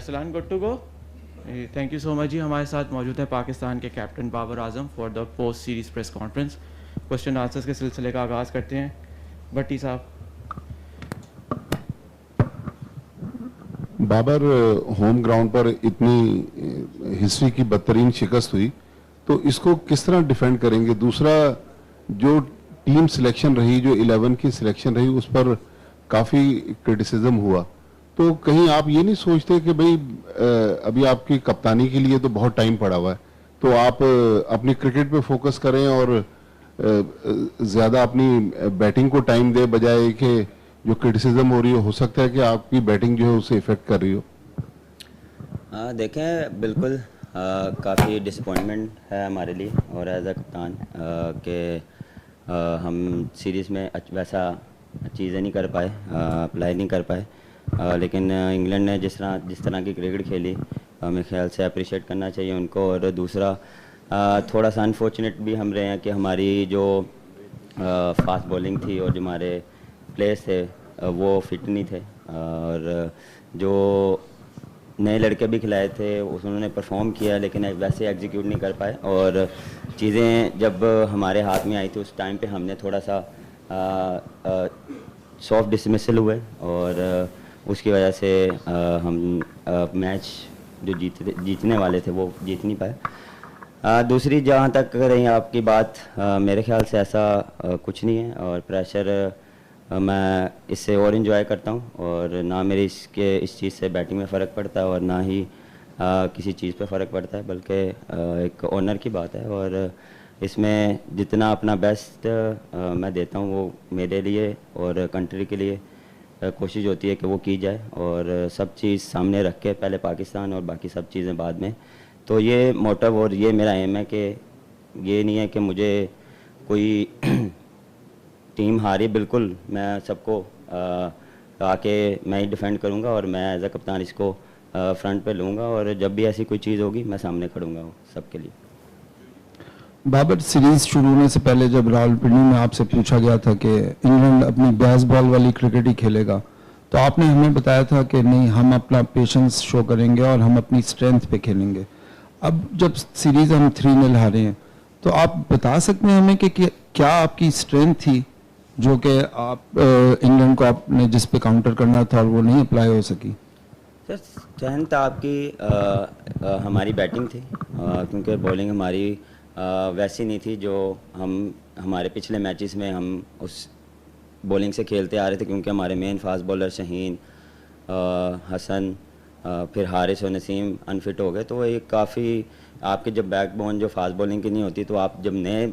Arsalan good to go. Thank you so much ji. हमारे साथ मौजूद है पाकिस्तान के captain Babar Azam for the post series press conference. Question answers के सिलसिले का आगाज़ करते हैं। भट्टी साहब। बाबर, होम ग्राउंड पर इतनी हिस्ट्री की बदतरीन शिकस्त हुई, तो इसको किस तरह डिफेंड करेंगे? दूसरा, जो टीम सिलेक्शन रही, जो 11 की सिलेक्शन रही, उस पर काफ़ी क्रिटिसिज्म हुआ, तो कहीं आप ये नहीं सोचते कि भाई अभी आपकी कप्तानी के लिए तो बहुत टाइम पड़ा हुआ है, तो आप अपनी क्रिकेट पे फोकस करें और ज़्यादा अपनी बैटिंग को टाइम दे, बजाय कि जो क्रिटिसिज्म हो रही हो सकता है कि आपकी बैटिंग जो है उसे इफेक्ट कर रही हो? देखें, बिल्कुल काफ़ी डिसअपॉइंटमेंट है हमारे लिए और एज अ कप्तान कि हम सीरीज़ में वैसा चीज़ें नहीं कर पाए, अप्लाई नहीं कर पाए। लेकिन इंग्लैंड ने जिस तरह की क्रिकेट खेली, मेरे ख्याल से अप्रिशिएट करना चाहिए उनको। और दूसरा, थोड़ा सा अनफॉर्चुनेट भी हम रहे हैं कि हमारी जो फास्ट बॉलिंग थी और जो हमारे प्लेयर्स थे वो फिट नहीं थे, और जो नए लड़के भी खिलाए थे उन्होंने परफॉर्म किया लेकिन वैसे एग्जीक्यूट नहीं कर पाए। और चीज़ें जब हमारे हाथ में आई थी उस टाइम पे हमने थोड़ा सा सॉफ्ट डिसमिसल हुए और उसकी वजह से हम मैच जो जीतने वाले थे वो जीत नहीं पाए। दूसरी, जहाँ तक रही आपकी बात, मेरे ख्याल से ऐसा कुछ नहीं है और प्रेशर मैं इससे और इन्जॉय करता हूँ, और ना मेरी इस चीज़ से बैटिंग में फ़र्क पड़ता है और ना ही किसी चीज़ पे फ़र्क पड़ता है, बल्कि एक ऑनर की बात है। और इसमें जितना अपना बेस्ट मैं देता हूँ वो मेरे लिए और कंट्री के लिए कोशिश होती है कि वो की जाए, और सब चीज़ सामने रख के पहले पाकिस्तान और बाकी सब चीज़ें बाद में। तो ये मोटिव और ये मेरा एम है कि ये नहीं है कि मुझे कोई टीम हारी, बिल्कुल मैं सबको आके मैं ही डिफेंड करूँगा और मैं एज अ कप्तान इसको फ्रंट पे लूँगा, और जब भी ऐसी कोई चीज़ होगी मैं सामने खड़ूँगा सबके लिए। बाबर, सीरीज शुरू होने से पहले जब रावलपिंडी में आपसे पूछा गया था कि इंग्लैंड अपनी बेसबॉल वाली क्रिकेट ही खेलेगा, तो आपने हमें बताया था कि नहीं, हम अपना पेशेंस शो करेंगे और हम अपनी स्ट्रेंथ पे खेलेंगे। अब जब सीरीज हम 3-0 हारे हैं, तो आप बता सकते हैं हमें कि क्या आपकी स्ट्रेंथ थी जो कि आप इंग्लैंड को आपने जिस पे काउंटर करना था और वो नहीं अप्लाई हो सकी? सर, स्ट्रेंथ आपकी हमारी बैटिंग थी, क्योंकि बॉलिंग हमारी वैसी नहीं थी जो हमारे पिछले मैचेस में हम उस बॉलिंग से खेलते आ रहे थे, क्योंकि हमारे main fast bowler Shaheen, Hasan, फिर हारिस और नसीम अनफिट हो गए। तो ये काफ़ी आपके जब बैकबोन जो फास्ट बॉलिंग की नहीं होती, तो आप जब नए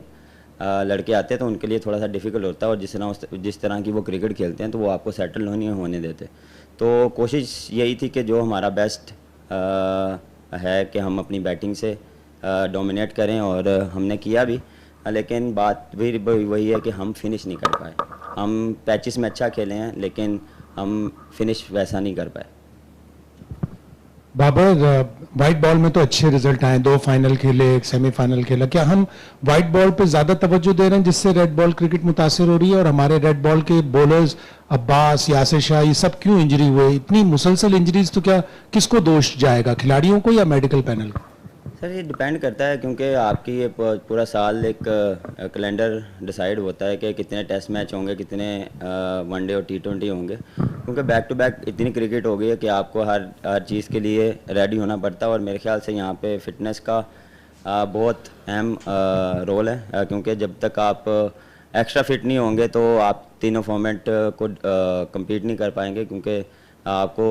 लड़के आते हैं तो उनके लिए थोड़ा सा डिफ़िकल्ट होता है, और जिस तरह की वो क्रिकेट खेलते हैं तो वो आपको सेटल नहीं होने देते। तो कोशिश यही थी कि जो हमारा बेस्ट है कि हम अपनी बैटिंग से डोमिनेट करें, और हमने किया भी, लेकिन बात भी वही है कि हम फिनिश नहीं कर पाए। हम पैचेस में अच्छा खेले हैं लेकिन हम फिनिश वैसा नहीं कर पाए। बाबर, वाइट बॉल में तो अच्छे रिजल्ट आए, 2 फाइनल खेले, 1 सेमीफाइनल खेला, क्या हम वाइट बॉल पे ज्यादा तवज्जो दे रहे हैं जिससे रेड बॉल क्रिकेट मुतासिर हो रही है? और हमारे रेड बॉल के बॉलर्स अब्बास, यासिर शाह, ये सब क्यों इंजरी हुए? इतनी मुसलसल इंजरीज, तो क्या किसको दोष जाएगा, खिलाड़ियों को या मेडिकल पैनल को? सर, ये डिपेंड करता है, क्योंकि आपकी ये पूरा साल एक कैलेंडर डिसाइड होता है कि कितने टेस्ट मैच होंगे, कितने वनडे और T20 होंगे, क्योंकि बैक टू बैक इतनी क्रिकेट हो गई है कि आपको हर चीज़ के लिए रेडी होना पड़ता है। और मेरे ख्याल से यहाँ पे फिटनेस का बहुत अहम रोल है, क्योंकि जब तक आप एक्स्ट्रा फिट नहीं होंगे तो आप तीनों फॉर्मेट को कम्पीट नहीं कर पाएंगे, क्योंकि आपको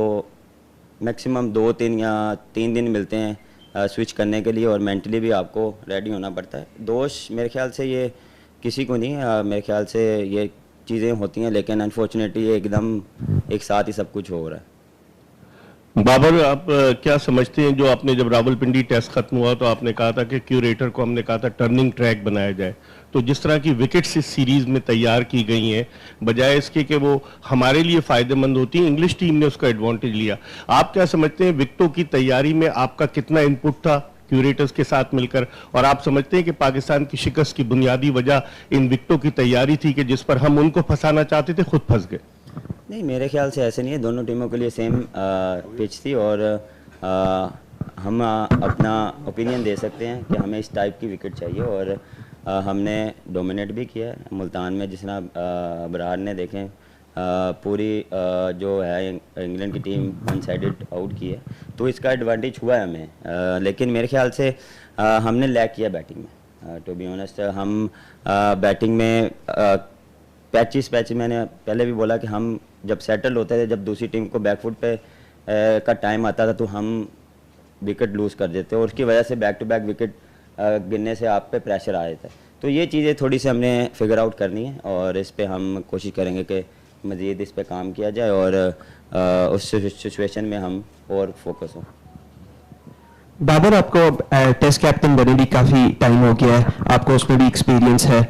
मैक्सिमम 2-3 या 3 दिन मिलते हैं स्विच करने के लिए, और मेंटली भी आपको रेडी होना पड़ता है। दोष मेरे ख्याल से ये किसी को नहीं है, मेरे ख्याल से ये चीज़ें होती हैं, लेकिन अनफॉर्चुनेटली एकदम एक साथ ही सब कुछ हो रहा है। बाबर, आप क्या समझते हैं, जो आपने जब रावलपिंडी टेस्ट खत्म हुआ तो आपने कहा था कि क्यूरेटर को हमने कहा था टर्निंग ट्रैक बनाया जाए, तो जिस तरह की विकेट्स इस सीरीज में तैयार की गई हैं, बजाय इसके कि वो हमारे लिए फायदेमंद होती हैं, इंग्लिश टीम ने उसका एडवांटेज लिया। आप क्या समझते हैं, विकेटों की तैयारी में आपका कितना इनपुट था क्यूरेटर्स के साथ मिलकर, और आप समझते हैं कि पाकिस्तान की शिकस्त की बुनियादी वजह इन विकेटों की तैयारी थी कि जिस पर हम उनको फंसाना चाहते थे, खुद फंस गए? नहीं, मेरे ख्याल से ऐसे नहीं है, दोनों टीमों के लिए सेम पिच थी, और हम अपना ओपिनियन दे सकते हैं कि हमें इस टाइप की विकेट चाहिए, और हमने डोमिनेट भी किया है मुल्तान में। जिस तरह अबरार ने देखें पूरी जो है इंग्लैंड की टीम वन साइडेड आउट की है, तो इसका एडवांटेज हुआ है हमें। लेकिन मेरे ख्याल से हमने लैक किया बैटिंग में। टू बी ऑनेस्ट, हम बैटिंग में पैच मैंने पहले भी बोला कि हम जब सेटल होते थे, जब दूसरी टीम को बैकफुट पे का टाइम आता था, तो हम विकेट लूज़ कर देते और उसकी वजह से बैक टू बैक विकेट गिरने से आप पे प्रेशर आ जाता है। तो ये चीज़ें थोड़ी सी हमने फिगर आउट करनी है, और इस पे हम कोशिश करेंगे कि मज़ीद इस पे काम किया जाए और उस सिचुएशन में हम और फोकस हों। बाबर, आपको टेस्ट कैप्टन बने भी काफ़ी टाइम हो गया है, आपको उसमें भी एक्सपीरियंस है।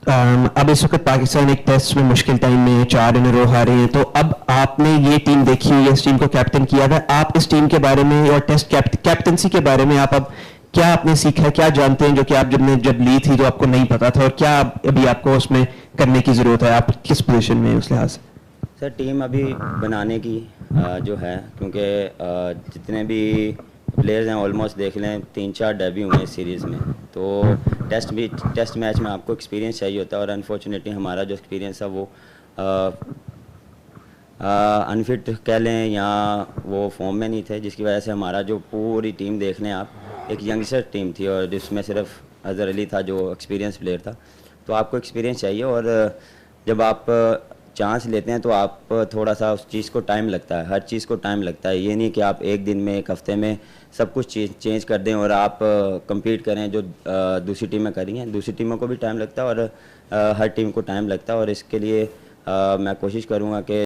अब इस वक्त पाकिस्तान एक टेस्ट में मुश्किल टाइम में 4 इन रो हारे हैं, तो अब आपने ये टीम देखी है, इस टीम को कैप्टन किया था, आप इस टीम के बारे में और टेस्ट कैप्टनसी के बारे में आप अब क्या आपने सीखा है, क्या जानते हैं जो कि आप जब ली थी जो आपको नहीं पता था, और क्या अभी आपको उसमें करने की ज़रूरत है, आप किस पोजीशन में उस लिहाज से? सर, टीम अभी बनाने की जो है, क्योंकि जितने भी प्लेयर्स हैं ऑलमोस्ट देख लें 3-4 डेब्यू हुए इस सीरीज़ में, तो टेस्ट मैच में आपको एक्सपीरियंस चाहिए होता है, और अनफॉर्चुनेटली हमारा जो एक्सपीरियंस है वो अनफिट कह लें या वो फॉर्म में नहीं थे, जिसकी वजह से हमारा जो पूरी टीम देख लें आप, एक यंगस्टर टीम थी और जिसमें सिर्फ अजहर अली था जो एक्सपीरियंस प्लेयर था। तो आपको एक्सपीरियंस चाहिए, और जब आप चांस लेते हैं तो आप थोड़ा सा उस चीज़ को टाइम लगता है, हर चीज़ को टाइम लगता है। ये नहीं कि आप एक दिन में, एक हफ्ते में सब कुछ चेंज कर दें और आप compete करें जो दूसरी टीमें करी हैं। दूसरी टीमों को भी टाइम लगता है और हर टीम को टाइम लगता है, और इसके लिए मैं कोशिश करूँगा कि